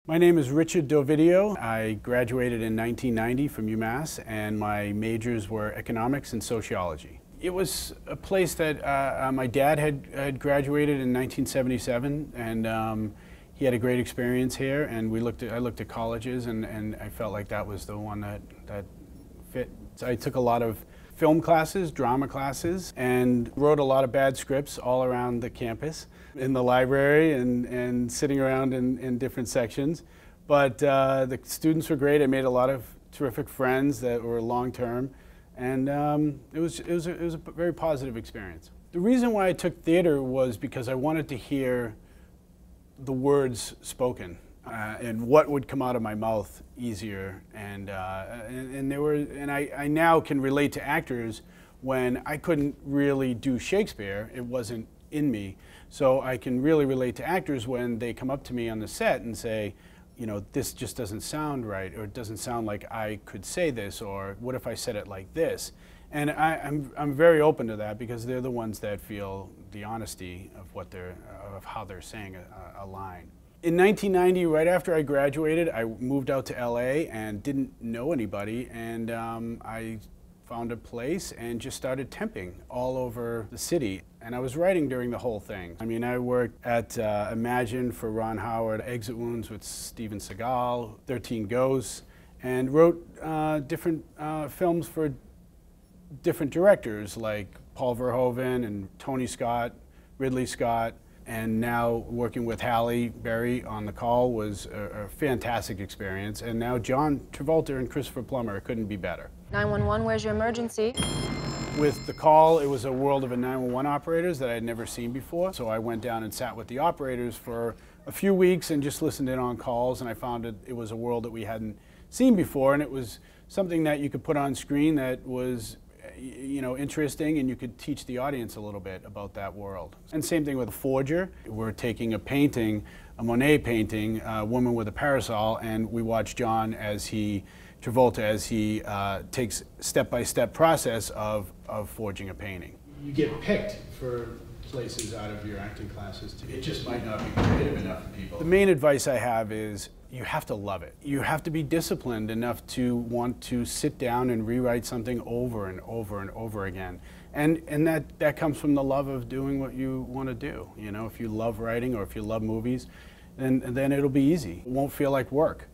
My name is Richard Dovidio. I graduated in 1990 from UMass, and my majors were economics and sociology. It was a place that my dad had graduated in 1977, and he had a great experience here. And I looked at colleges, and I felt like that was the one that fit. So I took a lot of film classes, drama classes, and wrote a lot of bad scripts all around the campus, in the library and sitting around in different sections. But the students were great. I made a lot of terrific friends that were long-term, and it was a very positive experience. The reason why I took theater was because I wanted to hear the words spoken. And what would come out of my mouth easier, and I now can relate to actors when I couldn't really do Shakespeare. It wasn't in me, so I can really relate to actors when they come up to me on the set and say, you know, this just doesn't sound right, or it doesn't sound like I could say this, or what if I said it like this? And I'm very open to that, because they're the ones that feel the honesty of how they're saying a line. In 1990, right after I graduated, I moved out to LA and didn't know anybody, and I found a place and just started temping all over the city. And I was writing during the whole thing. I mean, I worked at Imagine for Ron Howard, Exit Wounds with Steven Seagal, 13 Ghosts, and wrote different films for different directors like Paul Verhoeven and Tony Scott, Ridley Scott. And now working with Halle Berry on The Call was a fantastic experience. And now John Travolta and Christopher Plummer, couldn't be better. 911, where's your emergency? With The Call, it was a world of 911 operators that I had never seen before. So I went down and sat with the operators for a few weeks and just listened in on calls, and I found it was a world that we hadn't seen before, and it was something that you could put on screen that was, you know, interesting, and you could teach the audience a little bit about that world. And same thing with Forger. We're taking a painting, a Monet painting, a woman with a parasol, and we watch John Travolta as he takes step-by-step process of forging a painting. You get picked for places out of your acting classes. It just might not be creative enough for people. The main advice I have is you have to love it. You have to be disciplined enough to want to sit down and rewrite something over and over and over again. And that comes from the love of doing what you want to do. You know, if you love writing or if you love movies, then it'll be easy. It won't feel like work.